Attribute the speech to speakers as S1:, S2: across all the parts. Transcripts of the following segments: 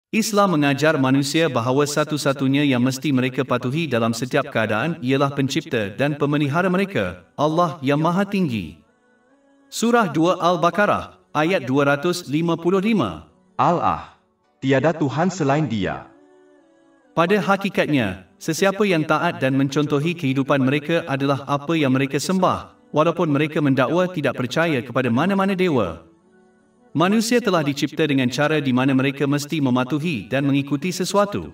S1: Islam mengajar manusia bahawa satu-satunya yang mesti mereka patuhi dalam setiap keadaan ialah pencipta dan pemelihara mereka, Allah yang Maha Tinggi. Surah 2 Al-Baqarah, ayat 255.
S2: Allah, tiada Tuhan selain Dia.
S1: Pada hakikatnya, sesiapa yang taat dan mencontohi kehidupan mereka adalah apa yang mereka sembah, walaupun mereka mendakwa tidak percaya kepada mana-mana dewa. Manusia telah dicipta dengan cara di mana mereka mesti mematuhi dan mengikuti sesuatu.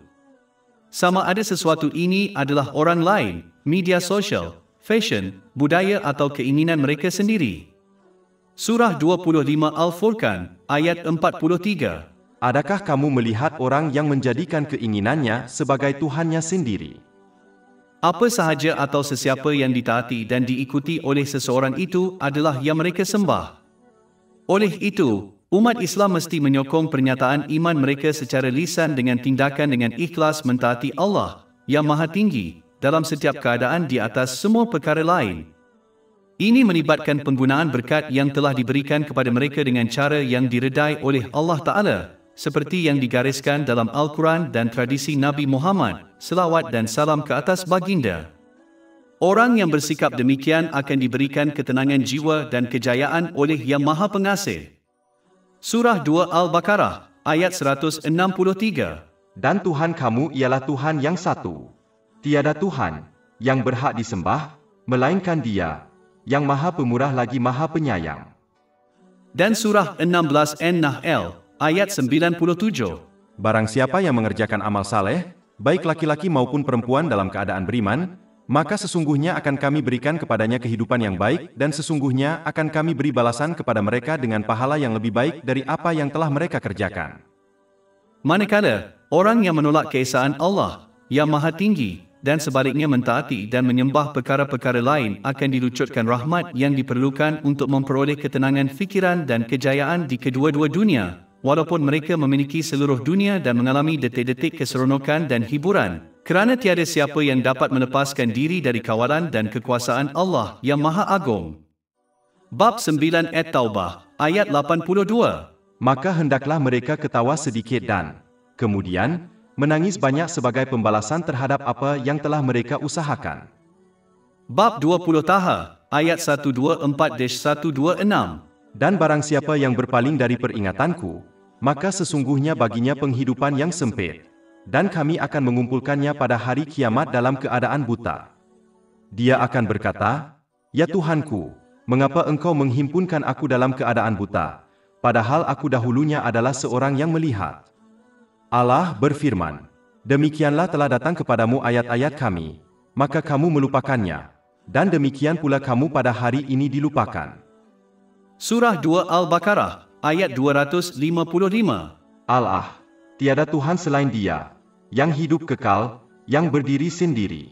S1: Sama ada sesuatu ini adalah orang lain, media sosial, fashion, budaya atau keinginan mereka sendiri. Surah 25 Al-Furqan, ayat 43.
S2: Adakah kamu melihat orang yang menjadikan keinginannya sebagai Tuhannya sendiri?
S1: Apa sahaja atau sesiapa yang ditaati dan diikuti oleh seseorang itu adalah yang mereka sembah. Oleh itu, umat Islam mesti menyokong pernyataan iman mereka secara lisan dengan tindakan dengan ikhlas mentaati Allah yang Maha Tinggi dalam setiap keadaan di atas semua perkara lain. Ini melibatkan penggunaan berkat yang telah diberikan kepada mereka dengan cara yang diredai oleh Allah Ta'ala, seperti yang digariskan dalam Al-Quran dan tradisi Nabi Muhammad, selawat dan salam ke atas baginda. Orang yang bersikap demikian akan diberikan ketenangan jiwa dan kejayaan oleh Yang Maha Pengasih. Surah 2 Al-Baqarah, ayat 163.
S2: Dan Tuhan kamu ialah Tuhan yang satu. Tiada Tuhan yang berhak disembah, melainkan Dia, yang Maha Pemurah lagi Maha Penyayang.
S1: Dan surah 16 An-Nahl, ayat 97.
S2: Barang siapa yang mengerjakan amal saleh, baik laki-laki maupun perempuan dalam keadaan beriman, maka sesungguhnya akan kami berikan kepadanya kehidupan yang baik dan sesungguhnya akan kami beri balasan kepada mereka dengan pahala yang lebih baik dari apa yang telah mereka kerjakan.
S1: Manakala orang yang menolak keesaan Allah yang Maha Tinggi dan sebaliknya mentaati dan menyembah perkara-perkara lain akan dilucutkan rahmat yang diperlukan untuk memperoleh ketenangan fikiran dan kejayaan di kedua-dua dunia, walaupun mereka memiliki seluruh dunia dan mengalami detik-detik keseronokan dan hiburan. Kerana tiada siapa yang dapat melepaskan diri dari kawalan dan kekuasaan Allah yang Maha Agung. Bab 9 At-Taubah, ayat 82.
S2: Maka hendaklah mereka ketawa sedikit dan kemudian menangis banyak sebagai pembalasan terhadap apa yang telah mereka usahakan.
S1: Bab 20 Taha, ayat 124-126.
S2: Dan barang siapa yang berpaling dari peringatanku, maka sesungguhnya baginya penghidupan yang sempit. Dan kami akan mengumpulkannya pada hari kiamat dalam keadaan buta. Dia akan berkata, Ya Tuhanku, mengapa engkau menghimpunkan aku dalam keadaan buta, padahal aku dahulunya adalah seorang yang melihat. Allah berfirman, Demikianlah telah datang kepadamu ayat-ayat kami, maka kamu melupakannya, dan demikian pula kamu pada hari ini dilupakan.
S1: Surah 2 Al-Baqarah, ayat 255.
S2: Allah, tiada Tuhan selain Dia, yang hidup kekal, yang berdiri sendiri.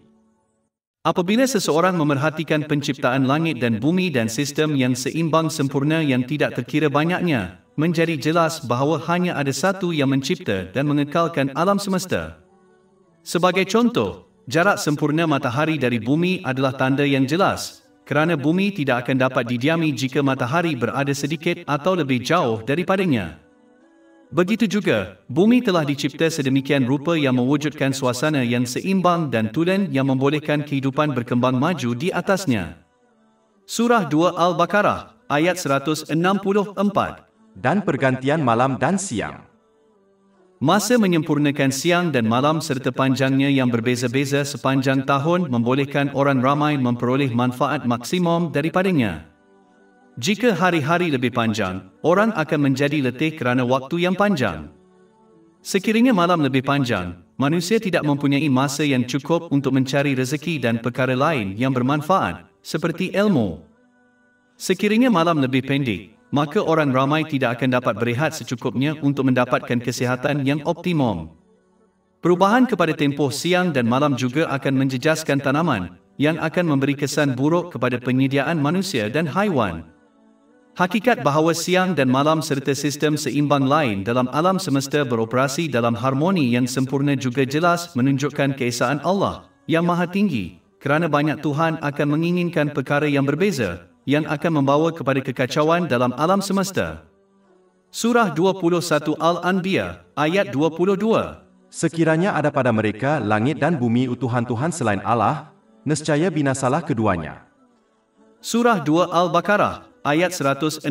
S1: Apabila seseorang memerhatikan penciptaan langit dan bumi dan sistem yang seimbang sempurna yang tidak terkira banyaknya, menjadi jelas bahawa hanya ada satu yang mencipta dan mengekalkan alam semesta. Sebagai contoh, jarak sempurna matahari dari bumi adalah tanda yang jelas, kerana bumi tidak akan dapat didiami jika matahari berada sedikit atau lebih jauh daripadanya. Begitu juga, bumi telah dicipta sedemikian rupa yang mewujudkan suasana yang seimbang dan tulen yang membolehkan kehidupan berkembang maju di atasnya. Surah 2 Al-Baqarah, ayat 164.
S2: Dan pergantian malam dan siang.
S1: Masa menyempurnakan siang dan malam serta panjangnya yang berbeza-beza sepanjang tahun membolehkan orang ramai memperoleh manfaat maksimum daripadanya. Jika hari-hari lebih panjang, orang akan menjadi letih kerana waktu yang panjang. Sekiranya malam lebih panjang, manusia tidak mempunyai masa yang cukup untuk mencari rezeki dan perkara lain yang bermanfaat, seperti ilmu. Sekiranya malam lebih pendek, maka orang ramai tidak akan dapat berehat secukupnya untuk mendapatkan kesihatan yang optimum. Perubahan kepada tempoh siang dan malam juga akan menjejaskan tanaman, yang akan memberi kesan buruk kepada penyediaan manusia dan haiwan. Hakikat bahawa siang dan malam serta sistem seimbang lain dalam alam semesta beroperasi dalam harmoni yang sempurna juga jelas menunjukkan keesaan Allah yang Maha Tinggi, kerana banyak Tuhan akan menginginkan perkara yang berbeza, yang akan membawa kepada kekacauan dalam alam semesta. Surah 21 Al-Anbiya, ayat 22.
S2: Sekiranya ada pada mereka langit dan bumi utuhan-tuhan selain Allah, nescaya binasalah keduanya.
S1: Surah 2 Al-Baqarah, ayat 164.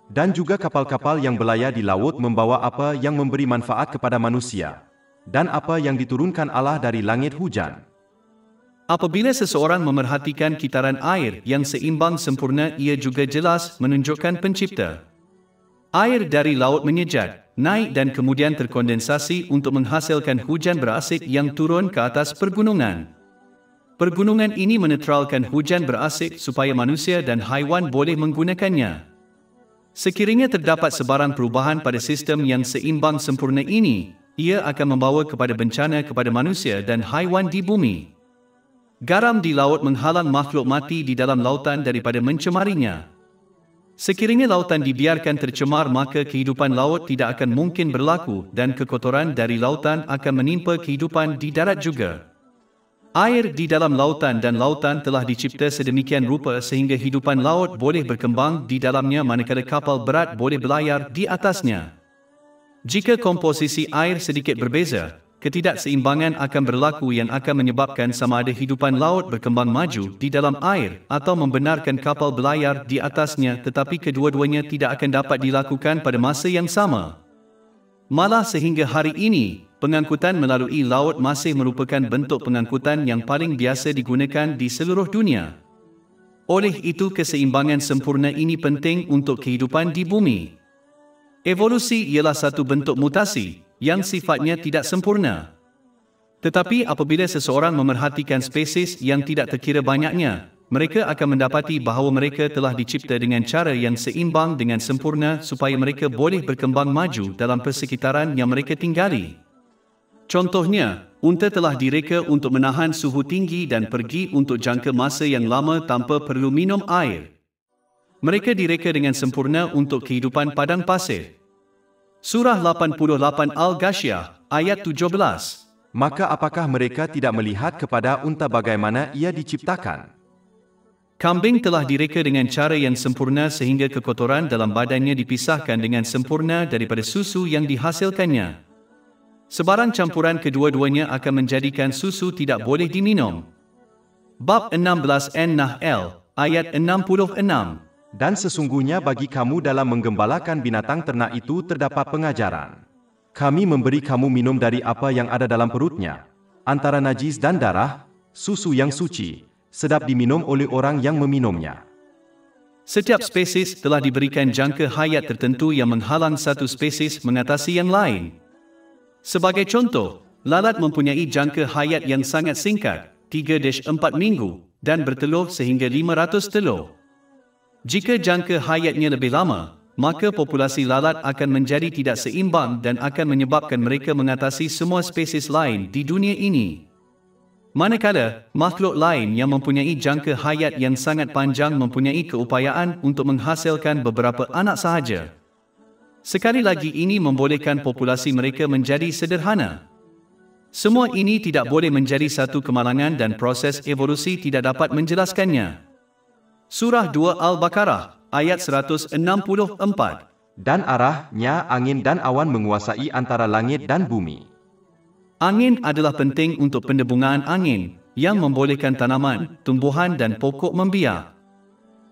S2: Dan juga kapal-kapal yang belayar di laut membawa apa yang memberi manfaat kepada manusia, dan apa yang diturunkan Allah dari langit hujan.
S1: Apabila seseorang memerhatikan kitaran air yang seimbang sempurna, ia juga jelas menunjukkan pencipta. Air dari laut menyejat, naik dan kemudian terkondensasi untuk menghasilkan hujan berasid yang turun ke atas pergunungan. Pergunungan ini menetralkan hujan berasid supaya manusia dan haiwan boleh menggunakannya. Sekiranya terdapat sebarang perubahan pada sistem yang seimbang sempurna ini, ia akan membawa kepada bencana kepada manusia dan haiwan di bumi. Garam di laut menghalang makhluk mati di dalam lautan daripada mencemarinya. Sekiranya lautan dibiarkan tercemar, maka kehidupan laut tidak akan mungkin berlaku dan kekotoran dari lautan akan menimpa kehidupan di darat juga. Air di dalam lautan dan lautan telah dicipta sedemikian rupa sehingga hidupan laut boleh berkembang di dalamnya manakala kapal berat boleh berlayar di atasnya. Jika komposisi air sedikit berbeza, ketidakseimbangan akan berlaku yang akan menyebabkan sama ada hidupan laut berkembang maju di dalam air atau membenarkan kapal berlayar di atasnya, tetapi kedua-duanya tidak akan dapat dilakukan pada masa yang sama. Malah sehingga hari ini, pengangkutan melalui laut masih merupakan bentuk pengangkutan yang paling biasa digunakan di seluruh dunia. Oleh itu, keseimbangan sempurna ini penting untuk kehidupan di bumi. Evolusi ialah satu bentuk mutasi yang sifatnya tidak sempurna. Tetapi apabila seseorang memerhatikan spesies yang tidak terkira banyaknya, mereka akan mendapati bahawa mereka telah dicipta dengan cara yang seimbang dengan sempurna supaya mereka boleh berkembang maju dalam persekitaran yang mereka tinggali. Contohnya, unta telah direka untuk menahan suhu tinggi dan pergi untuk jangka masa yang lama tanpa perlu minum air. Mereka direka dengan sempurna untuk kehidupan padang pasir. Surah 88 Al-Ghasyiyah, ayat 17.
S2: Maka apakah mereka tidak melihat kepada unta bagaimana ia diciptakan?
S1: Kambing telah direka dengan cara yang sempurna sehingga kekotoran dalam badannya dipisahkan dengan sempurna daripada susu yang dihasilkannya. Sebarang campuran kedua-duanya akan menjadikan susu tidak boleh diminum. Bab 16 An-Nahl, ayat 66.
S2: Dan sesungguhnya bagi kamu dalam menggembalakan binatang ternak itu terdapat pengajaran. Kami memberi kamu minum dari apa yang ada dalam perutnya, antara najis dan darah, susu yang suci, sedap diminum oleh orang yang meminumnya.
S1: Setiap spesies telah diberikan jangka hayat tertentu yang menghalang satu spesies mengatasi yang lain. Sebagai contoh, lalat mempunyai jangka hayat yang sangat singkat, 3-4 minggu, dan bertelur sehingga 500 telur. Jika jangka hayatnya lebih lama, maka populasi lalat akan menjadi tidak seimbang dan akan menyebabkan mereka mengatasi semua spesies lain di dunia ini. Manakala, makhluk lain yang mempunyai jangka hayat yang sangat panjang mempunyai keupayaan untuk menghasilkan beberapa anak sahaja. Sekali lagi, ini membolehkan populasi mereka menjadi sederhana. Semua ini tidak boleh menjadi satu kemalangan dan proses evolusi tidak dapat menjelaskannya. Surah 2 Al-Baqarah, ayat 164.
S2: Dan arahnya angin dan awan menguasai antara langit dan bumi.
S1: Angin adalah penting untuk pendebungan angin, yang membolehkan tanaman, tumbuhan dan pokok membiak.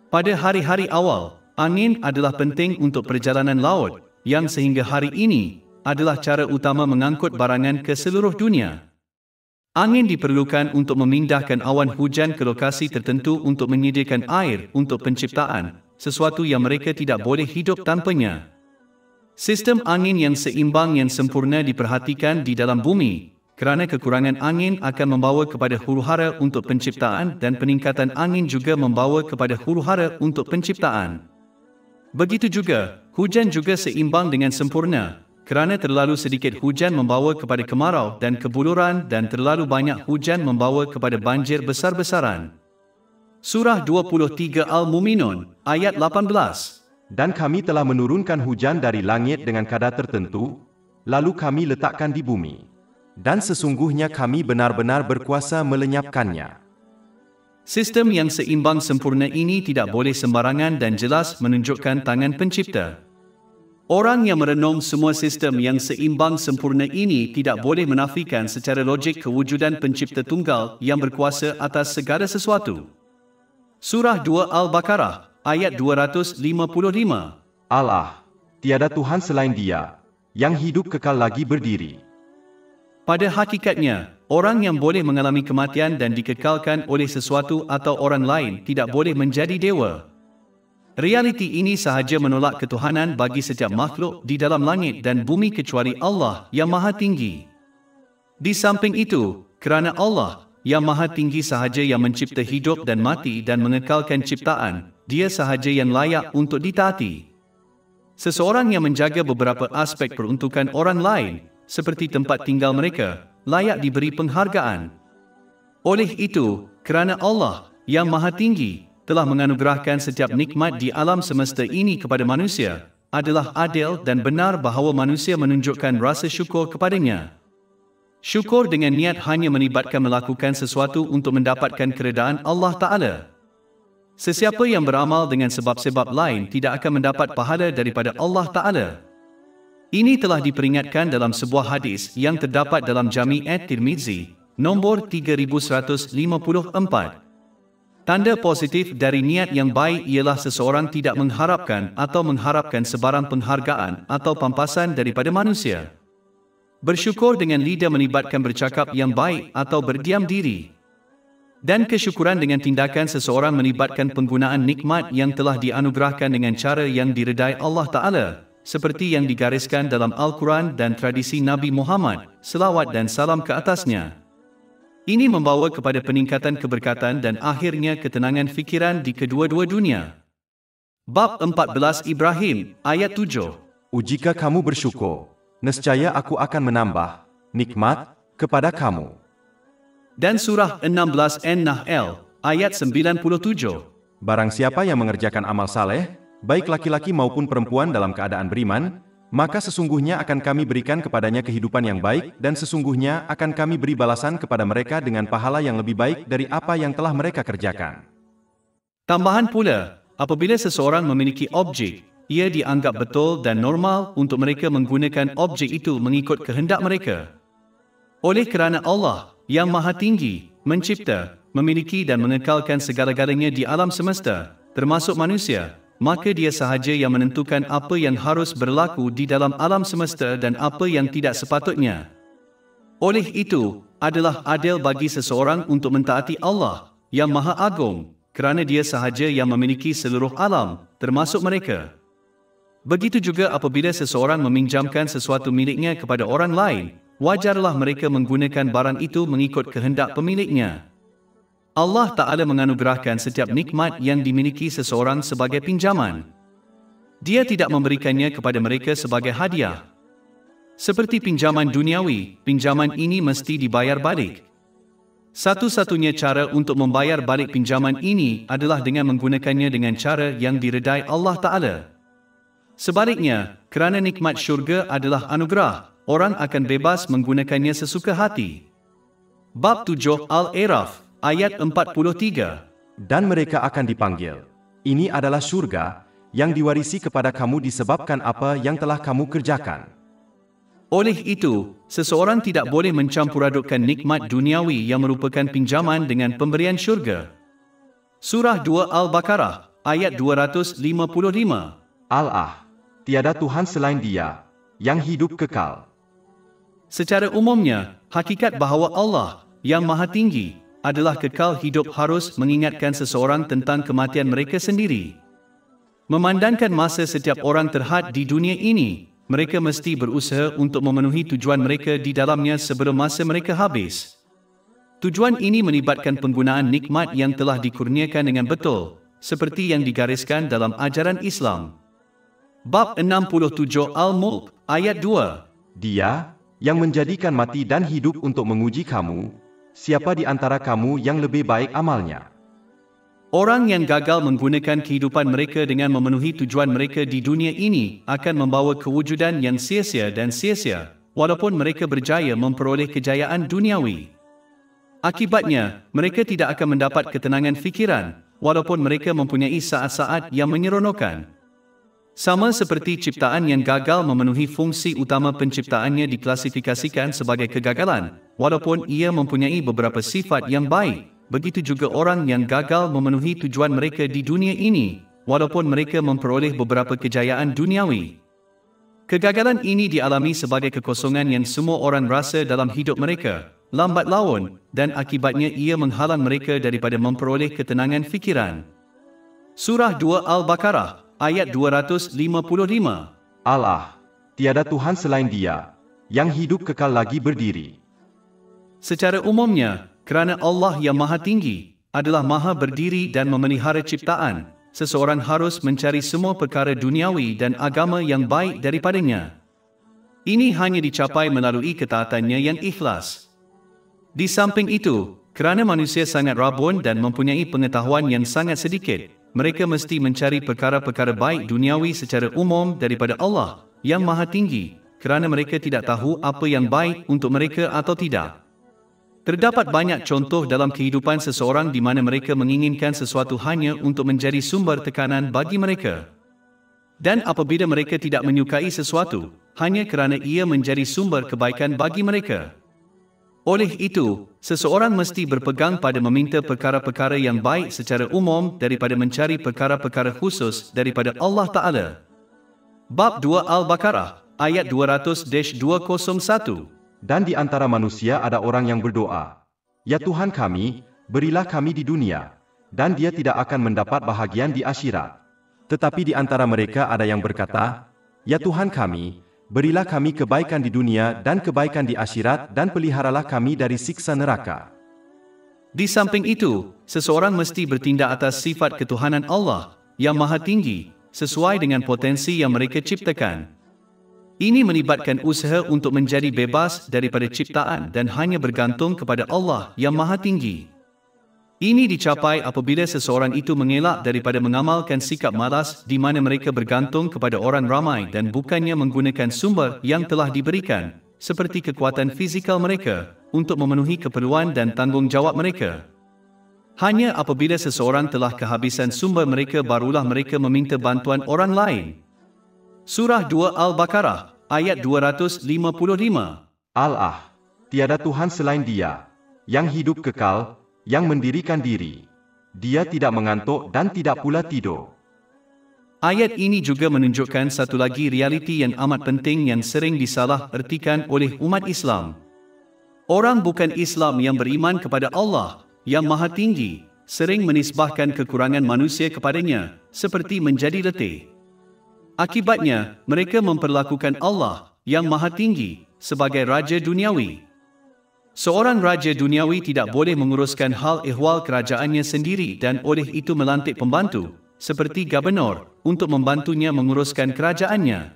S1: Pada hari-hari awal, angin adalah penting untuk perjalanan laut, yang sehingga hari ini adalah cara utama mengangkut barangan ke seluruh dunia. Angin diperlukan untuk memindahkan awan hujan ke lokasi tertentu untuk menyediakan air untuk penciptaan, sesuatu yang mereka tidak boleh hidup tanpanya. Sistem angin yang seimbang yang sempurna diperhatikan di dalam bumi, kerana kekurangan angin akan membawa kepada huru-hara untuk penciptaan dan peningkatan angin juga membawa kepada huru-hara untuk penciptaan. Begitu juga, hujan juga seimbang dengan sempurna. Kerana terlalu sedikit hujan membawa kepada kemarau dan kebuluran dan terlalu banyak hujan membawa kepada banjir besar-besaran. Surah 23 Al-Mu'minun, ayat 18.
S2: Dan kami telah menurunkan hujan dari langit dengan kadar tertentu, lalu kami letakkan di bumi. Dan sesungguhnya kami benar-benar berkuasa melenyapkannya.
S1: Sistem yang seimbang sempurna ini tidak boleh sembarangan dan jelas menunjukkan tangan pencipta. Orang yang merenung semua sistem yang seimbang sempurna ini tidak boleh menafikan secara logik kewujudan pencipta tunggal yang berkuasa atas segala sesuatu. Surah 2 Al-Baqarah, ayat 255.
S2: Allah, tiada Tuhan selain Dia, yang hidup kekal lagi berdiri.
S1: Pada hakikatnya, orang yang boleh mengalami kematian dan dikekalkan oleh sesuatu atau orang lain tidak boleh menjadi dewa. Realiti ini sahaja menolak ketuhanan bagi setiap makhluk di dalam langit dan bumi kecuali Allah yang Maha Tinggi. Di samping itu, kerana Allah yang Maha Tinggi sahaja yang mencipta hidup dan mati dan mengekalkan ciptaan, Dia sahaja yang layak untuk ditaati. Seseorang yang menjaga beberapa aspek peruntukan orang lain, seperti tempat tinggal mereka, layak diberi penghargaan. Oleh itu, kerana Allah yang Maha Tinggi telah menganugerahkan setiap nikmat di alam semesta ini kepada manusia, adalah adil dan benar bahawa manusia menunjukkan rasa syukur kepadanya. Syukur dengan niat hanya melibatkan melakukan sesuatu untuk mendapatkan keredaan Allah Ta'ala. Sesiapa yang beramal dengan sebab-sebab lain tidak akan mendapat pahala daripada Allah Ta'ala. Ini telah diperingatkan dalam sebuah hadis yang terdapat dalam Jami' at-Tirmizi, nombor 3154. Tanda positif dari niat yang baik ialah seseorang tidak mengharapkan sebarang penghargaan atau pampasan daripada manusia. Bersyukur dengan lidah melibatkan bercakap yang baik atau berdiam diri. Dan kesyukuran dengan tindakan seseorang melibatkan penggunaan nikmat yang telah dianugerahkan dengan cara yang diredai Allah Ta'ala, seperti yang digariskan dalam Al-Quran dan tradisi Nabi Muhammad, selawat dan salam ke atasnya. Ini membawa kepada peningkatan keberkatan dan akhirnya ketenangan fikiran di kedua-dua dunia. Bab 14 Ibrahim, ayat 7.
S2: Jika kamu bersyukur, nescaya aku akan menambah nikmat kepada kamu.
S1: Dan surah 16 An-Nahl, ayat 97.
S2: Barang siapa yang mengerjakan amal saleh, baik laki-laki maupun perempuan dalam keadaan beriman, maka sesungguhnya akan kami berikan kepadanya kehidupan yang baik dan sesungguhnya akan kami beri balasan kepada mereka dengan pahala yang lebih baik dari apa yang telah mereka kerjakan.
S1: Tambahan pula, apabila seseorang memiliki objek, ia dianggap betul dan normal untuk mereka menggunakan objek itu mengikut kehendak mereka. Oleh kerana Allah yang Maha Tinggi mencipta, memiliki dan mengekalkan segala-galanya di alam semesta, termasuk manusia, maka Dia sahaja yang menentukan apa yang harus berlaku di dalam alam semesta dan apa yang tidak sepatutnya. Oleh itu, adalah adil bagi seseorang untuk mentaati Allah yang Maha Agung, kerana Dia sahaja yang memiliki seluruh alam, termasuk mereka. Begitu juga apabila seseorang meminjamkan sesuatu miliknya kepada orang lain, wajarlah mereka menggunakan barang itu mengikut kehendak pemiliknya. Allah Ta'ala menganugerahkan setiap nikmat yang dimiliki seseorang sebagai pinjaman. Dia tidak memberikannya kepada mereka sebagai hadiah. Seperti pinjaman duniawi, pinjaman ini mesti dibayar balik. Satu-satunya cara untuk membayar balik pinjaman ini adalah dengan menggunakannya dengan cara yang diredai Allah Ta'ala. Sebaliknya, kerana nikmat syurga adalah anugerah, orang akan bebas menggunakannya sesuka hati. Bab 7 Al-A'raf, ayat 43.
S2: Dan mereka akan dipanggil. Ini adalah surga yang diwarisi kepada kamu disebabkan apa yang telah kamu kerjakan.
S1: Oleh itu, seseorang tidak boleh mencampur-adukkan nikmat duniawi yang merupakan pinjaman dengan pemberian syurga. Surah 2 Al-Baqarah, ayat 255.
S2: Allah, tiada Tuhan selain Dia, yang hidup kekal.
S1: Secara umumnya, hakikat bahawa Allah yang Maha Tinggi adalah kekal hidup harus mengingatkan seseorang tentang kematian mereka sendiri. Memandangkan masa setiap orang terhad di dunia ini, mereka mesti berusaha untuk memenuhi tujuan mereka di dalamnya sebelum masa mereka habis. Tujuan ini melibatkan penggunaan nikmat yang telah dikurniakan dengan betul, seperti yang digariskan dalam ajaran Islam. Bab 67 Al-Mulk, ayat 2.
S2: Dia yang menjadikan mati dan hidup untuk menguji kamu, siapa di antara kamu yang lebih baik amalnya?
S1: Orang yang gagal menggunakan kehidupan mereka dengan memenuhi tujuan mereka di dunia ini akan membawa kewujudan yang sia-sia dan sia-sia, walaupun mereka berjaya memperoleh kejayaan duniawi. Akibatnya, mereka tidak akan mendapat ketenangan fikiran, walaupun mereka mempunyai saat-saat yang menyeronokkan. Sama seperti ciptaan yang gagal memenuhi fungsi utama penciptaannya diklasifikasikan sebagai kegagalan, walaupun ia mempunyai beberapa sifat yang baik, begitu juga orang yang gagal memenuhi tujuan mereka di dunia ini, walaupun mereka memperoleh beberapa kejayaan duniawi. Kegagalan ini dialami sebagai kekosongan yang semua orang rasa dalam hidup mereka, lambat laun, dan akibatnya ia menghalang mereka daripada memperoleh ketenangan fikiran. Surah 2 Al-Baqarah, ayat 255.
S2: Allah, tiada Tuhan selain Dia, yang hidup kekal lagi berdiri.
S1: Secara umumnya, kerana Allah yang Maha Tinggi adalah Maha Berdiri dan memelihara ciptaan, seseorang harus mencari semua perkara duniawi dan agama yang baik daripadanya. Ini hanya dicapai melalui ketaatannya yang ikhlas. Di samping itu, kerana manusia sangat rabun dan mempunyai pengetahuan yang sangat sedikit, mereka mesti mencari perkara-perkara baik duniawi secara umum daripada Allah yang Maha Tinggi, kerana mereka tidak tahu apa yang baik untuk mereka atau tidak. Terdapat banyak contoh dalam kehidupan seseorang di mana mereka menginginkan sesuatu hanya untuk menjadi sumber tekanan bagi mereka. Dan apabila mereka tidak menyukai sesuatu, hanya kerana ia menjadi sumber kebaikan bagi mereka. Oleh itu, seseorang mesti berpegang pada meminta perkara-perkara yang baik secara umum daripada mencari perkara-perkara khusus daripada Allah Ta'ala. Bab 2 Al-Baqarah, ayat 200-201.
S2: Dan di antara manusia ada orang yang berdoa, "Ya Tuhan kami, berilah kami di dunia," dan dia tidak akan mendapat bahagian di akhirat. Tetapi di antara mereka ada yang berkata, "Ya Tuhan kami, berilah kami kebaikan di dunia dan kebaikan di akhirat dan peliharalah kami dari siksa neraka."
S1: Di samping itu, seseorang mesti bertindak atas sifat ketuhanan Allah yang Maha Tinggi sesuai dengan potensi yang mereka ciptakan. Ini melibatkan usaha untuk menjadi bebas daripada ciptaan dan hanya bergantung kepada Allah yang Maha Tinggi. Ini dicapai apabila seseorang itu mengelak daripada mengamalkan sikap malas di mana mereka bergantung kepada orang ramai dan bukannya menggunakan sumber yang telah diberikan, seperti kekuatan fizikal mereka, untuk memenuhi keperluan dan tanggungjawab mereka. Hanya apabila seseorang telah kehabisan sumber mereka barulah mereka meminta bantuan orang lain. Surah 2 Al-Baqarah, ayat 255.
S2: Allah, tiada Tuhan selain Dia, yang hidup kekal, yang mendirikan diri. Dia tidak mengantuk dan tidak pula tidur.
S1: Ayat ini juga menunjukkan satu lagi realiti yang amat penting yang sering disalah ertikan oleh umat Islam. Orang bukan Islam yang beriman kepada Allah yang Maha Tinggi sering menisbahkan kekurangan manusia kepadanya, seperti menjadi letih. Akibatnya, mereka memperlakukan Allah yang Maha Tinggi sebagai Raja Duniawi. Seorang Raja Duniawi tidak boleh menguruskan hal ehwal kerajaannya sendiri dan oleh itu melantik pembantu, seperti Gubernur, untuk membantunya menguruskan kerajaannya.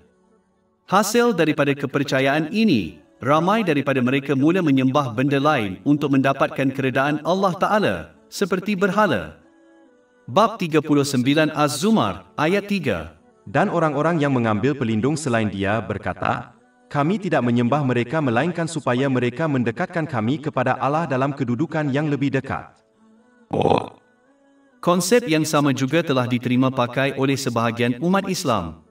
S1: Hasil daripada kepercayaan ini, ramai daripada mereka mula menyembah benda lain untuk mendapatkan keredaan Allah Ta'ala, seperti berhala. Bab 39 Az-Zumar, ayat 3.
S2: Dan orang-orang yang mengambil pelindung selain Dia berkata, "Kami tidak menyembah mereka melainkan supaya mereka mendekatkan kami kepada Allah dalam kedudukan yang lebih dekat."
S1: Konsep yang sama juga telah diterima pakai oleh sebahagian umat Islam.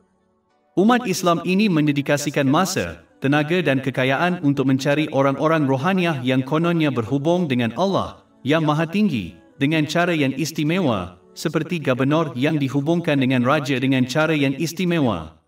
S1: Umat Islam ini mendedikasikan masa, tenaga dan kekayaan untuk mencari orang-orang rohaniah yang kononnya berhubung dengan Allah yang Maha Tinggi dengan cara yang istimewa, seperti Gubernur yang dihubungkan dengan Raja dengan cara yang istimewa.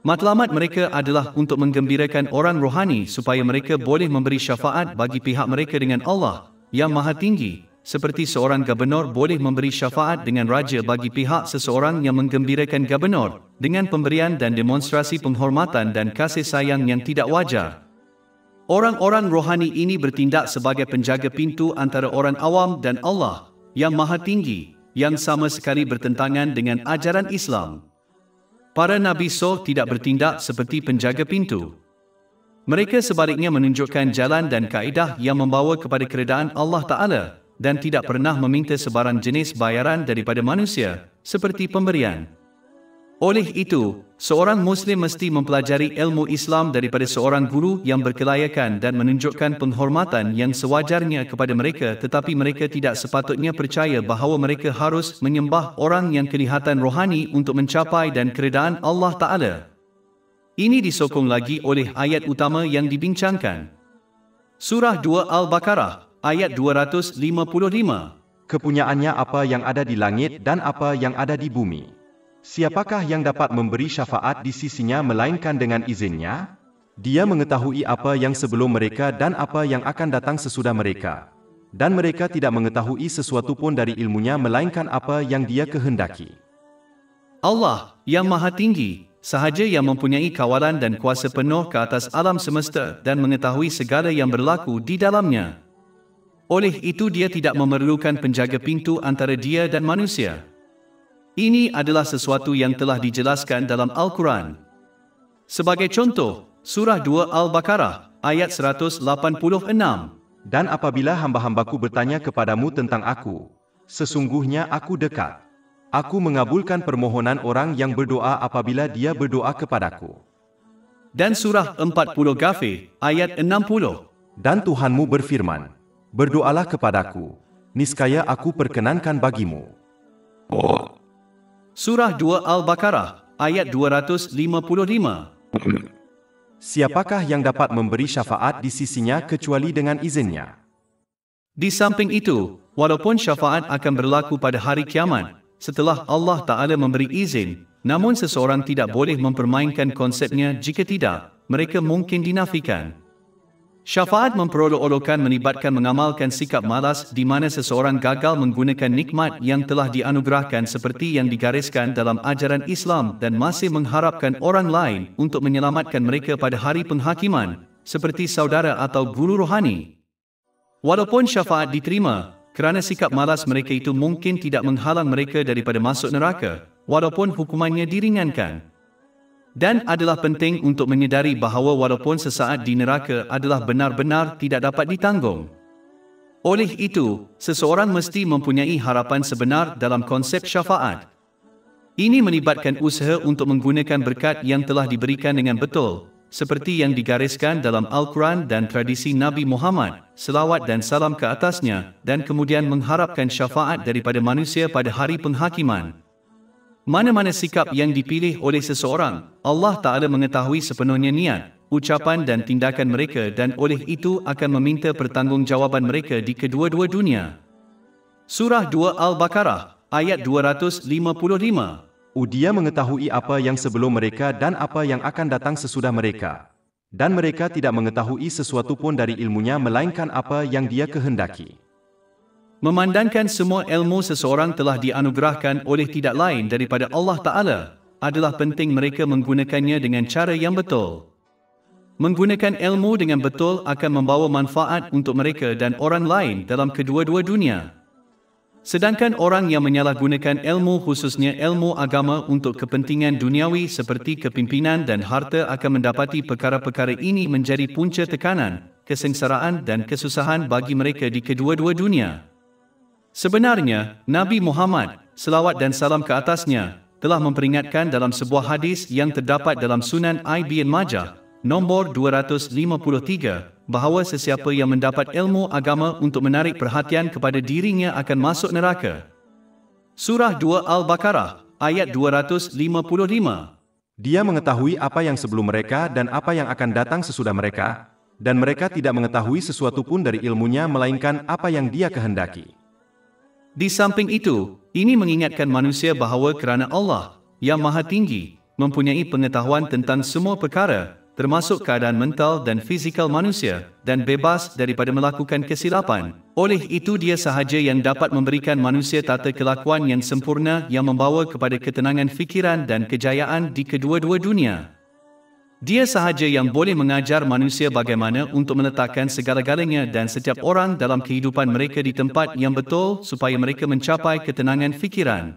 S1: Matlamat mereka adalah untuk menggembirakan orang rohani supaya mereka boleh memberi syafaat bagi pihak mereka dengan Allah yang Maha Tinggi, seperti seorang Gubernur boleh memberi syafaat dengan Raja bagi pihak seseorang yang menggembirakan Gubernur dengan pemberian dan demonstrasi penghormatan dan kasih sayang yang tidak wajar. Orang-orang rohani ini bertindak sebagai penjaga pintu antara orang awam dan Allah yang Maha Tinggi, yang sama sekali bertentangan dengan ajaran Islam. Para Nabi SAW tidak bertindak seperti penjaga pintu. Mereka sebaliknya menunjukkan jalan dan kaedah yang membawa kepada keredaan Allah Ta'ala dan tidak pernah meminta sebarang jenis bayaran daripada manusia, seperti pemberian. Oleh itu, seorang Muslim mesti mempelajari ilmu Islam daripada seorang guru yang berkelayakan dan menunjukkan penghormatan yang sewajarnya kepada mereka, tetapi mereka tidak sepatutnya percaya bahawa mereka harus menyembah orang yang kelihatan rohani untuk mencapai dan keredaan Allah Ta'ala. Ini disokong lagi oleh ayat utama yang dibincangkan. Surah 2 Al-Baqarah, ayat 255.
S2: Kepunyaannya apa yang ada di langit dan apa yang ada di bumi. Siapakah yang dapat memberi syafaat di sisinya melainkan dengan izinnya? Dia mengetahui apa yang sebelum mereka dan apa yang akan datang sesudah mereka. Dan mereka tidak mengetahui sesuatu pun dari ilmunya melainkan apa yang Dia kehendaki.
S1: Allah yang Maha Tinggi sahaja yang mempunyai kawalan dan kuasa penuh ke atas alam semesta dan mengetahui segala yang berlaku di dalamnya. Oleh itu Dia tidak memerlukan penjaga pintu antara Dia dan manusia. Ini adalah sesuatu yang telah dijelaskan dalam Al-Quran. Sebagai contoh, Surah 2 Al-Baqarah, ayat 186.
S2: Dan apabila hamba-hambaku bertanya kepadamu tentang aku, sesungguhnya aku dekat. Aku mengabulkan permohonan orang yang berdoa apabila dia berdoa kepadaku.
S1: Dan Surah 40 Ghafir, ayat 60.
S2: Dan Tuhanmu berfirman, berdoalah kepadaku, niscaya aku perkenankan bagimu.
S1: Surah 2 Al-Baqarah, ayat 255.
S2: Siapakah yang dapat memberi syafaat di sisinya kecuali dengan izinnya?
S1: Di samping itu, walaupun syafaat akan berlaku pada hari kiamat, setelah Allah Ta'ala memberi izin, namun seseorang tidak boleh mempermainkan konsepnya. Jika tidak, mereka mungkin dinafikan. Syafaat memperolok-olokkan melibatkan mengamalkan sikap malas di mana seseorang gagal menggunakan nikmat yang telah dianugerahkan seperti yang digariskan dalam ajaran Islam dan masih mengharapkan orang lain untuk menyelamatkan mereka pada hari penghakiman, seperti saudara atau guru rohani. Walaupun syafaat diterima, kerana sikap malas mereka itu mungkin tidak menghalang mereka daripada masuk neraka, walaupun hukumannya diringankan. Dan adalah penting untuk menyedari bahawa walaupun sesaat di neraka adalah benar-benar tidak dapat ditanggung. Oleh itu, seseorang mesti mempunyai harapan sebenar dalam konsep syafaat. Ini melibatkan usaha untuk menggunakan berkat yang telah diberikan dengan betul, seperti yang digariskan dalam Al-Quran dan tradisi Nabi Muhammad, selawat dan salam ke atasnya, dan kemudian mengharapkan syafaat daripada manusia pada hari penghakiman. Mana-mana sikap yang dipilih oleh seseorang, Allah Ta'ala mengetahui sepenuhnya niat, ucapan dan tindakan mereka dan oleh itu akan meminta pertanggungjawaban mereka di kedua-dua dunia. Surah 2 Al-Baqarah, ayat 255.
S2: Dia mengetahui apa yang sebelum mereka dan apa yang akan datang sesudah mereka. Dan mereka tidak mengetahui sesuatu pun dari ilmunya melainkan apa yang Dia kehendaki.
S1: Memandangkan semua ilmu seseorang telah dianugerahkan oleh tidak lain daripada Allah Ta'ala, adalah penting mereka menggunakannya dengan cara yang betul. Menggunakan ilmu dengan betul akan membawa manfaat untuk mereka dan orang lain dalam kedua-dua dunia. Sedangkan orang yang menyalahgunakan ilmu khususnya ilmu agama untuk kepentingan duniawi seperti kepimpinan dan harta akan mendapati perkara-perkara ini menjadi punca tekanan, kesengsaraan dan kesusahan bagi mereka di kedua-dua dunia. Sebenarnya, Nabi Muhammad, selawat dan salam ke atasnya, telah memperingatkan dalam sebuah hadis yang terdapat dalam Sunan Ibn Majah, nombor 253, bahawa sesiapa yang mendapat ilmu agama untuk menarik perhatian kepada dirinya akan masuk neraka. Surah 2 Al-Baqarah, ayat 255.
S2: Dia mengetahui apa yang sebelum mereka dan apa yang akan datang sesudah mereka, dan mereka tidak mengetahui sesuatu pun dari ilmunya melainkan apa yang Dia kehendaki.
S1: Di samping itu, ini mengingatkan manusia bahawa kerana Allah, yang Maha Tinggi, mempunyai pengetahuan tentang semua perkara, termasuk keadaan mental dan fizikal manusia, dan bebas daripada melakukan kesilapan. Oleh itu Dia sahaja yang dapat memberikan manusia tata kelakuan yang sempurna yang membawa kepada ketenangan fikiran dan kejayaan di kedua-dua dunia. Dia sahaja yang boleh mengajar manusia bagaimana untuk meletakkan segala-galanya dan setiap orang dalam kehidupan mereka di tempat yang betul supaya mereka mencapai ketenangan fikiran.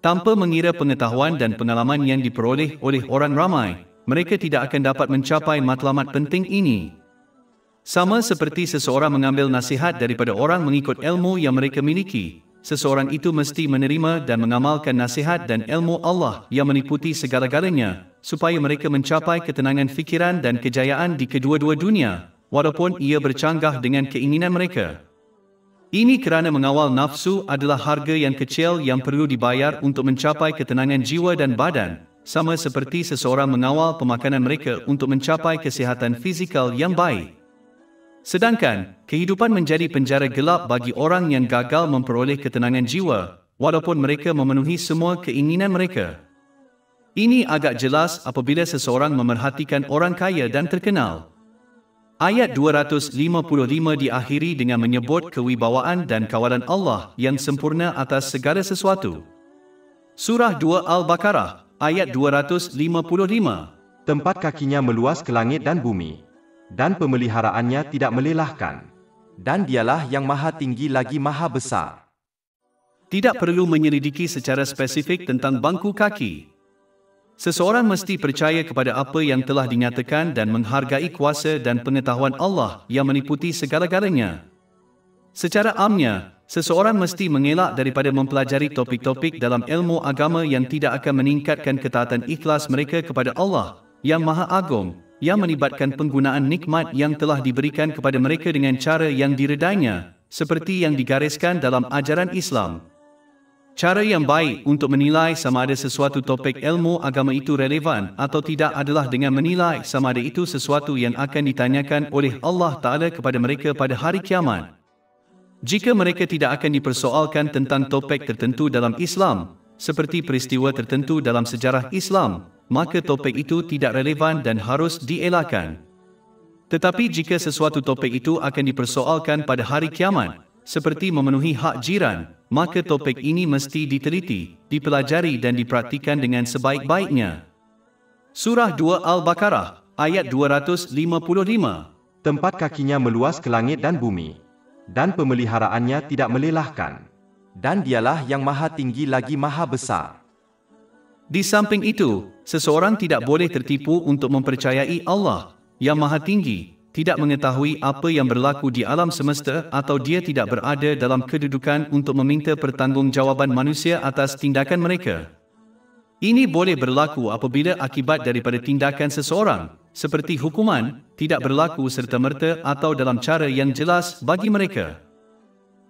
S1: Tanpa mengira pengetahuan dan pengalaman yang diperoleh oleh orang ramai, mereka tidak akan dapat mencapai matlamat penting ini. Sama seperti seseorang mengambil nasihat daripada orang mengikut ilmu yang mereka miliki, seseorang itu mesti menerima dan mengamalkan nasihat dan ilmu Allah yang meliputi segala-galanya, supaya mereka mencapai ketenangan fikiran dan kejayaan di kedua-dua dunia, walaupun ia bercanggah dengan keinginan mereka. Ini kerana mengawal nafsu adalah harga yang kecil yang perlu dibayar untuk mencapai ketenangan jiwa dan badan, sama seperti seseorang mengawal pemakanan mereka untuk mencapai kesihatan fizikal yang baik. Sedangkan, kehidupan menjadi penjara gelap bagi orang yang gagal memperoleh ketenangan jiwa, walaupun mereka memenuhi semua keinginan mereka. Ini agak jelas apabila seseorang memerhatikan orang kaya dan terkenal. Ayat 255 diakhiri dengan menyebut kewibawaan dan kawalan Allah yang sempurna atas segala sesuatu. Surah 2 Al-Baqarah, ayat 255.
S2: Tempat kakinya meluas ke langit dan bumi, dan pemeliharaannya tidak melelahkan. Dan dialah yang maha tinggi lagi maha besar.
S1: Tidak perlu menyelidiki secara spesifik tentang bangku kaki. Seseorang mesti percaya kepada apa yang telah dinyatakan dan menghargai kuasa dan pengetahuan Allah yang meliputi segala-galanya. Secara amnya, seseorang mesti mengelak daripada mempelajari topik-topik dalam ilmu agama yang tidak akan meningkatkan ketaatan ikhlas mereka kepada Allah yang Maha Agung, yang melibatkan penggunaan nikmat yang telah diberikan kepada mereka dengan cara yang diredainya, seperti yang digariskan dalam ajaran Islam. Cara yang baik untuk menilai sama ada sesuatu topik ilmu agama itu relevan atau tidak adalah dengan menilai sama ada itu sesuatu yang akan ditanyakan oleh Allah Ta'ala kepada mereka pada hari kiamat. Jika mereka tidak akan dipersoalkan tentang topik tertentu dalam Islam, seperti peristiwa tertentu dalam sejarah Islam, maka topik itu tidak relevan dan harus dielakkan. Tetapi jika sesuatu topik itu akan dipersoalkan pada hari kiamat, seperti memenuhi hak jiran, maka topik ini mesti diteliti, dipelajari dan dipraktikan dengan sebaik-baiknya. Surah 2 Al-Baqarah, ayat 255.
S2: Tempat kakinya meluas ke langit dan bumi, dan pemeliharaannya tidak melelahkan. Dan dialah yang maha tinggi lagi maha besar.
S1: Di samping itu, seseorang tidak boleh tertipu untuk mempercayai Allah yang Maha Tinggi, tidak mengetahui apa yang berlaku di alam semesta atau dia tidak berada dalam kedudukan untuk meminta pertanggungjawaban manusia atas tindakan mereka. Ini boleh berlaku apabila akibat daripada tindakan seseorang, seperti hukuman, tidak berlaku serta-merta atau dalam cara yang jelas bagi mereka.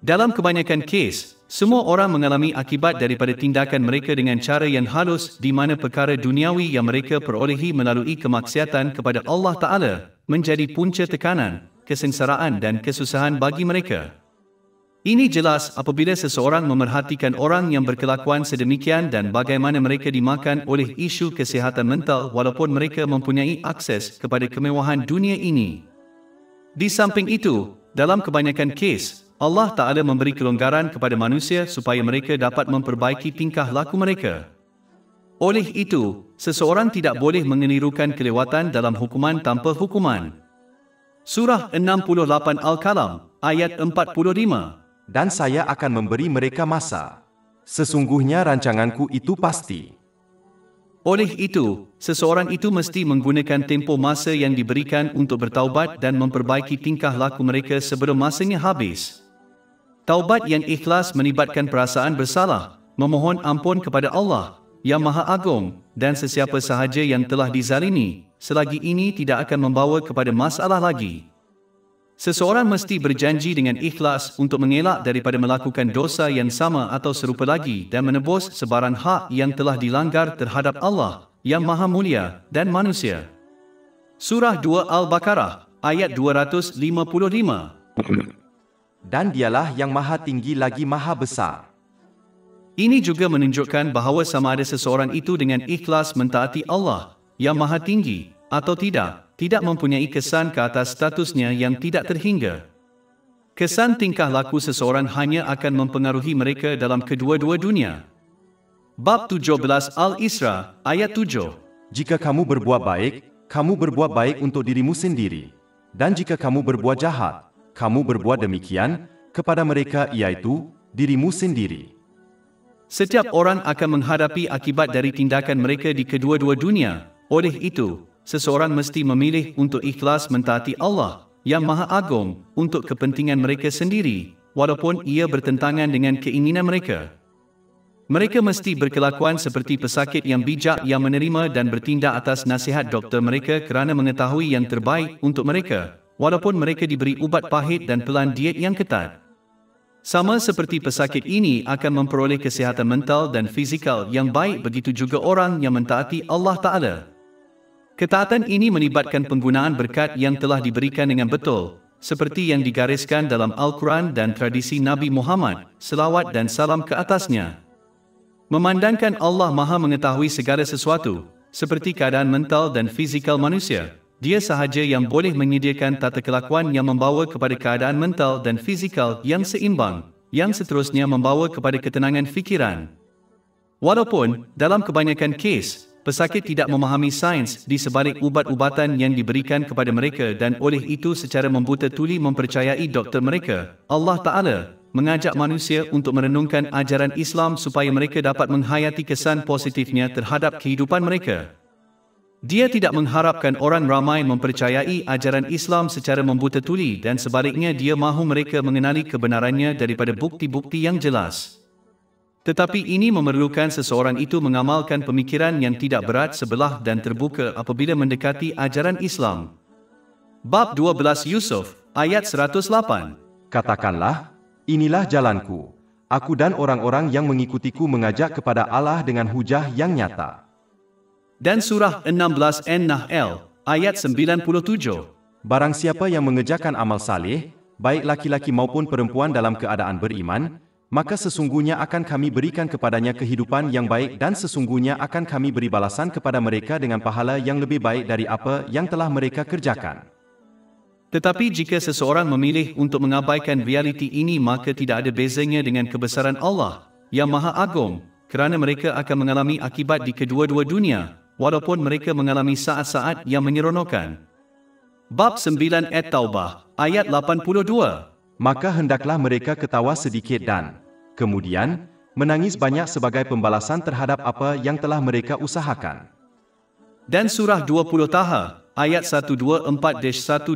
S1: Dalam kebanyakan kes, semua orang mengalami akibat daripada tindakan mereka dengan cara yang halus di mana perkara duniawi yang mereka perolehi melalui kemaksiatan kepada Allah Ta'ala menjadi punca tekanan, kesengsaraan dan kesusahan bagi mereka. Ini jelas apabila seseorang memerhatikan orang yang berkelakuan sedemikian dan bagaimana mereka dimakan oleh isu kesihatan mental walaupun mereka mempunyai akses kepada kemewahan dunia ini. Di samping itu, dalam kebanyakan kes, Allah Ta'ala memberi kelonggaran kepada manusia supaya mereka dapat memperbaiki tingkah laku mereka. Oleh itu, seseorang tidak boleh mengelirukan kelewatan dalam hukuman tanpa hukuman. Surah 68 Al-Qalam, ayat 45.
S2: Dan saya akan memberi mereka masa. Sesungguhnya rancanganku itu pasti.
S1: Oleh itu, seseorang itu mesti menggunakan tempoh masa yang diberikan untuk bertaubat dan memperbaiki tingkah laku mereka sebelum masanya habis. Taubat yang ikhlas melibatkan perasaan bersalah, memohon ampun kepada Allah yang Maha Agung dan sesiapa sahaja yang telah dizalimi, selagi ini tidak akan membawa kepada masalah lagi. Seseorang mesti berjanji dengan ikhlas untuk mengelak daripada melakukan dosa yang sama atau serupa lagi dan menebus sebarang hak yang telah dilanggar terhadap Allah yang Maha Mulia dan manusia. Surah 2 Al-Baqarah, ayat 255.
S2: Dan dialah yang maha tinggi lagi maha besar.
S1: Ini juga menunjukkan bahawa sama ada seseorang itu dengan ikhlas mentaati Allah yang Maha Tinggi atau tidak mempunyai kesan ke atas statusnya yang tidak terhingga. Kesan tingkah laku seseorang hanya akan mempengaruhi mereka dalam kedua-dua dunia. Bab 17 Al-Isra, ayat 7.
S2: Jika kamu berbuat baik, kamu berbuat baik untuk dirimu sendiri. Dan jika kamu berbuat jahat, kamu berbuat demikian kepada mereka iaitu dirimu sendiri.
S1: Setiap orang akan menghadapi akibat dari tindakan mereka di kedua-dua dunia. Oleh itu, seseorang mesti memilih untuk ikhlas mentaati Allah yang Maha Agung untuk kepentingan mereka sendiri walaupun ia bertentangan dengan keinginan mereka. Mereka mesti berkelakuan seperti pesakit yang bijak yang menerima dan bertindak atas nasihat doktor mereka kerana mengetahui yang terbaik untuk mereka, walaupun mereka diberi ubat pahit dan pelan diet yang ketat. Sama seperti pesakit ini akan memperoleh kesihatan mental dan fizikal yang baik, begitu juga orang yang mentaati Allah Ta'ala. Ketaatan ini melibatkan penggunaan berkat yang telah diberikan dengan betul, seperti yang digariskan dalam Al-Quran dan tradisi Nabi Muhammad, selawat dan salam ke atasnya. Memandangkan Allah Maha mengetahui segala sesuatu, seperti keadaan mental dan fizikal manusia, Dia sahaja yang boleh menyediakan tata kelakuan yang membawa kepada keadaan mental dan fizikal yang seimbang, yang seterusnya membawa kepada ketenangan fikiran. Walaupun, dalam kebanyakan kes, pesakit tidak memahami sains di sebalik ubat-ubatan yang diberikan kepada mereka dan oleh itu secara membuta tuli mempercayai doktor mereka, Allah Ta'ala mengajak manusia untuk merenungkan ajaran Islam supaya mereka dapat menghayati kesan positifnya terhadap kehidupan mereka. Dia tidak mengharapkan orang ramai mempercayai ajaran Islam secara membuta tuli dan sebaliknya dia mahu mereka mengenali kebenarannya daripada bukti-bukti yang jelas. Tetapi ini memerlukan seseorang itu mengamalkan pemikiran yang tidak berat sebelah dan terbuka apabila mendekati ajaran Islam. Bab 12 Yusuf, ayat 108.
S2: Katakanlah, inilah jalanku. Aku dan orang-orang yang mengikutiku mengajak kepada Allah dengan hujah yang nyata.
S1: Dan surah 16 An-Nahl, ayat 97.
S2: Barang siapa yang mengerjakan amal saleh, baik laki-laki maupun perempuan dalam keadaan beriman, maka sesungguhnya akan kami berikan kepadanya kehidupan yang baik dan sesungguhnya akan kami beri balasan kepada mereka dengan pahala yang lebih baik dari apa yang telah mereka kerjakan.
S1: Tetapi jika seseorang memilih untuk mengabaikan realiti ini, maka tidak ada bezanya dengan kebesaran Allah yang Maha Agung, kerana mereka akan mengalami akibat di kedua-dua dunia, walaupun mereka mengalami saat-saat yang menyeronokkan. Bab 9 At-Taubah, ayat 82.
S2: Maka hendaklah mereka ketawa sedikit dan kemudian menangis banyak sebagai pembalasan terhadap apa yang telah mereka usahakan.
S1: Dan surah 20 Taha, ayat 124-126.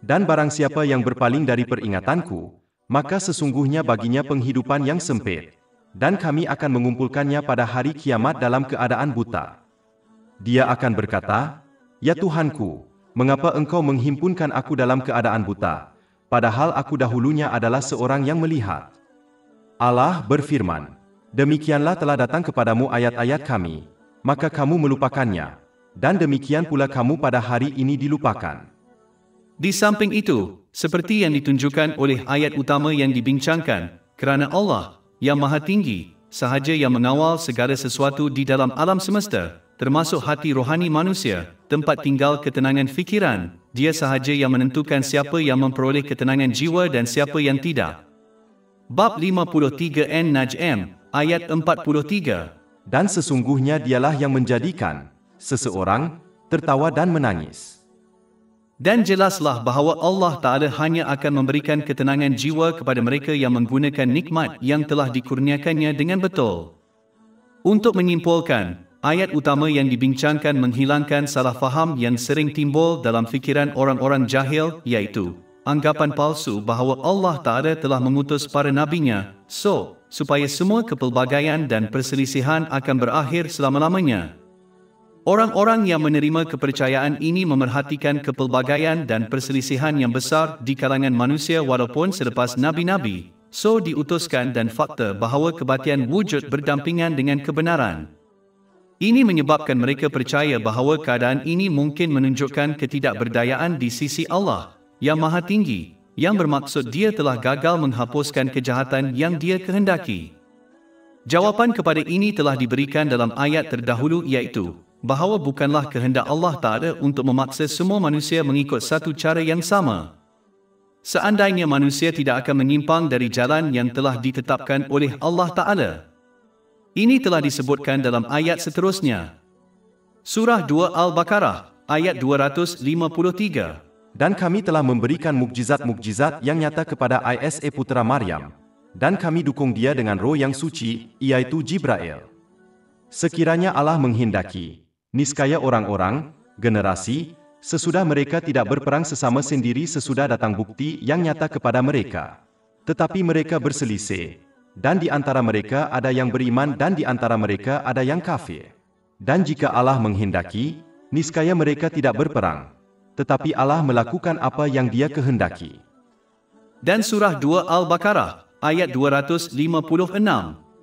S2: Dan barang siapa yang berpaling dari peringatanku, maka sesungguhnya baginya penghidupan yang sempit, dan kami akan mengumpulkannya pada hari kiamat dalam keadaan buta. Dia akan berkata, "Ya Tuhanku, mengapa engkau menghimpunkan aku dalam keadaan buta, padahal aku dahulunya adalah seorang yang melihat?" Allah berfirman, "Demikianlah telah datang kepadamu ayat-ayat kami, maka kamu melupakannya, dan demikian pula kamu pada hari ini dilupakan."
S1: Di samping itu, seperti yang ditunjukkan oleh ayat utama yang dibincangkan, kerana Allah yang Maha Tinggi sahaja yang mengawal segala sesuatu di dalam alam semesta, termasuk hati rohani manusia, tempat tinggal ketenangan fikiran. Dia sahaja yang menentukan siapa yang memperoleh ketenangan jiwa dan siapa yang tidak. Bab 53 An-Najm, ayat 43.
S2: Dan sesungguhnya dialah yang menjadikan seseorang tertawa dan menangis.
S1: Dan jelaslah bahawa Allah Ta'ala hanya akan memberikan ketenangan jiwa kepada mereka yang menggunakan nikmat yang telah dikurniakannya dengan betul. Untuk menyimpulkan, ayat utama yang dibincangkan menghilangkan salah faham yang sering timbul dalam fikiran orang-orang jahil, iaitu anggapan palsu bahawa Allah Ta'ala telah mengutus para nabinya, supaya semua kepelbagaian dan perselisihan akan berakhir selama-lamanya. Orang-orang yang menerima kepercayaan ini memerhatikan kepelbagaian dan perselisihan yang besar di kalangan manusia walaupun selepas nabi-nabi, diutuskan dan fakta bahawa kebatian wujud berdampingan dengan kebenaran. Ini menyebabkan mereka percaya bahawa keadaan ini mungkin menunjukkan ketidakberdayaan di sisi Allah yang Maha Tinggi, yang bermaksud Dia telah gagal menghapuskan kejahatan yang Dia kehendaki. Jawapan kepada ini telah diberikan dalam ayat terdahulu, iaitu bahawa bukanlah kehendak Allah Ta'ala untuk memaksa semua manusia mengikut satu cara yang sama. Seandainya manusia tidak akan menyimpang dari jalan yang telah ditetapkan oleh Allah Ta'ala. Ini telah disebutkan dalam ayat seterusnya. Surah 2 Al-Baqarah, ayat 253.
S2: Dan kami telah memberikan mukjizat-mukjizat yang nyata kepada Isa putera Maryam, dan kami dukung dia dengan roh yang suci, iaitu Jibril. Sekiranya Allah menghendaki, niscaya orang-orang, generasi, sesudah mereka tidak berperang sesama sendiri sesudah datang bukti yang nyata kepada mereka. Tetapi mereka berselisih, dan di antara mereka ada yang beriman dan di antara mereka ada yang kafir. Dan jika Allah menghendaki, niscaya mereka tidak berperang. Tetapi Allah melakukan apa yang Dia kehendaki.
S1: Dan surah 2 Al-Baqarah, ayat 256.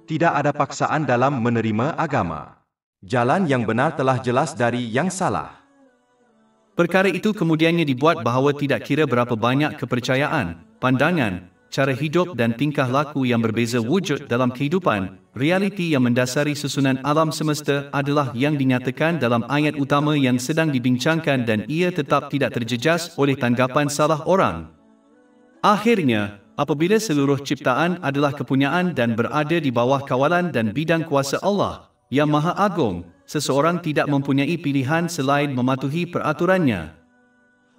S2: Tidak ada paksaan dalam menerima agama. Jalan yang benar telah jelas dari yang salah.
S1: Perkara itu kemudiannya dibuat bahawa tidak kira berapa banyak kepercayaan, pandangan, cara hidup dan tingkah laku yang berbeza wujud dalam kehidupan, realiti yang mendasari susunan alam semesta adalah yang dinyatakan dalam ayat utama yang sedang dibincangkan dan ia tetap tidak terjejas oleh tanggapan salah orang. Akhirnya, apabila seluruh ciptaan adalah kepunyaan dan berada di bawah kawalan dan bidang kuasa Allah yang Maha Agung, seseorang tidak mempunyai pilihan selain mematuhi peraturannya.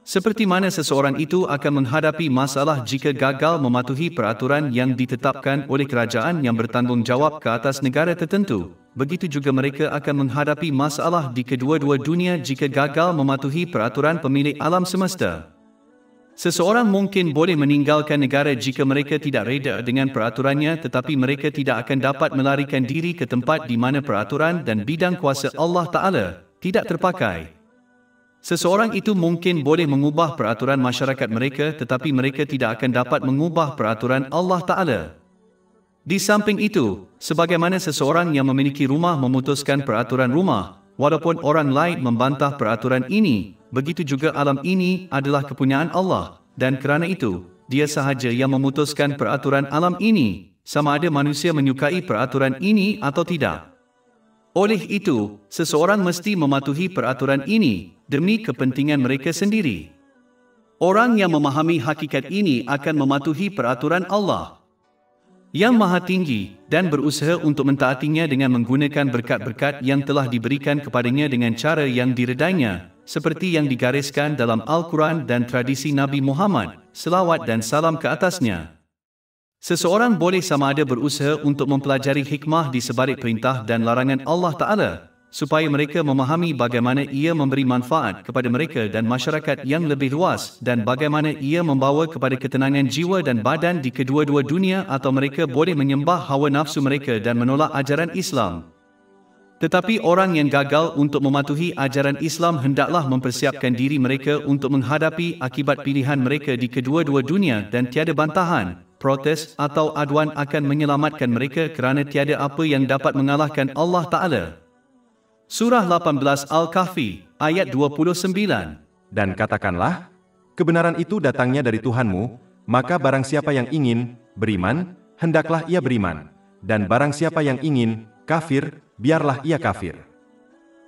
S1: Seperti mana seseorang itu akan menghadapi masalah jika gagal mematuhi peraturan yang ditetapkan oleh kerajaan yang bertanggungjawab ke atas negara tertentu, begitu juga mereka akan menghadapi masalah di kedua-dua dunia jika gagal mematuhi peraturan pemilik alam semesta. Seseorang mungkin boleh meninggalkan negara jika mereka tidak reda dengan peraturannya, tetapi mereka tidak akan dapat melarikan diri ke tempat di mana peraturan dan bidang kuasa Allah Ta'ala tidak terpakai. Seseorang itu mungkin boleh mengubah peraturan masyarakat mereka, tetapi mereka tidak akan dapat mengubah peraturan Allah Ta'ala. Di samping itu, sebagaimana seseorang yang memiliki rumah memutuskan peraturan rumah, walaupun orang lain membantah peraturan ini, begitu juga alam ini adalah kepunyaan Allah, dan kerana itu, Dia sahaja yang memutuskan peraturan alam ini, sama ada manusia menyukai peraturan ini atau tidak. Oleh itu, seseorang mesti mematuhi peraturan ini demi kepentingan mereka sendiri. Orang yang memahami hakikat ini akan mematuhi peraturan Allah yang Maha Tinggi dan berusaha untuk mentaatinya dengan menggunakan berkat-berkat yang telah diberikan kepadanya dengan cara yang diredainya, seperti yang digariskan dalam Al-Quran dan tradisi Nabi Muhammad, selawat dan salam ke atasnya. Seseorang boleh sama ada berusaha untuk mempelajari hikmah di sebalik perintah dan larangan Allah Ta'ala, supaya mereka memahami bagaimana ia memberi manfaat kepada mereka dan masyarakat yang lebih luas, dan bagaimana ia membawa kepada ketenangan jiwa dan badan di kedua-dua dunia, atau mereka boleh menyembah hawa nafsu mereka dan menolak ajaran Islam. Tetapi orang yang gagal untuk mematuhi ajaran Islam hendaklah mempersiapkan diri mereka untuk menghadapi akibat pilihan mereka di kedua-dua dunia, dan tiada bantahan, protes atau aduan akan menyelamatkan mereka kerana tiada apa yang dapat mengalahkan Allah Ta'ala. Surah 18 Al-Kahfi, ayat 29.
S2: Dan katakanlah, kebenaran itu datangnya dari Tuhanmu, maka barang siapa yang ingin beriman, hendaklah ia beriman, dan barang siapa yang ingin kafir, biarlah ia kafir.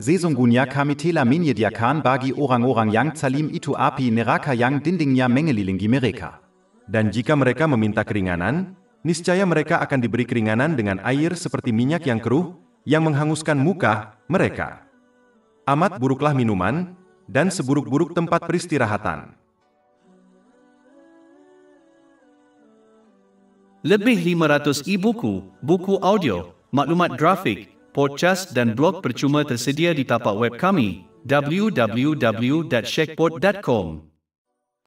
S3: Sesungguhnya kami telah menyediakan bagi orang-orang yang zalim itu api neraka yang dindingnya mengelilingi mereka.
S2: Dan jika mereka meminta keringanan, niscaya mereka akan diberi keringanan dengan air seperti minyak yang keruh, yang menghanguskan muka mereka. Amat buruklah minuman, dan seburuk-buruk tempat peristirahatan.
S1: Lebih 500 e-buku, buku audio, maklumat grafik, podcast dan blog percuma tersedia di tapak web kami, www.shekpot.com.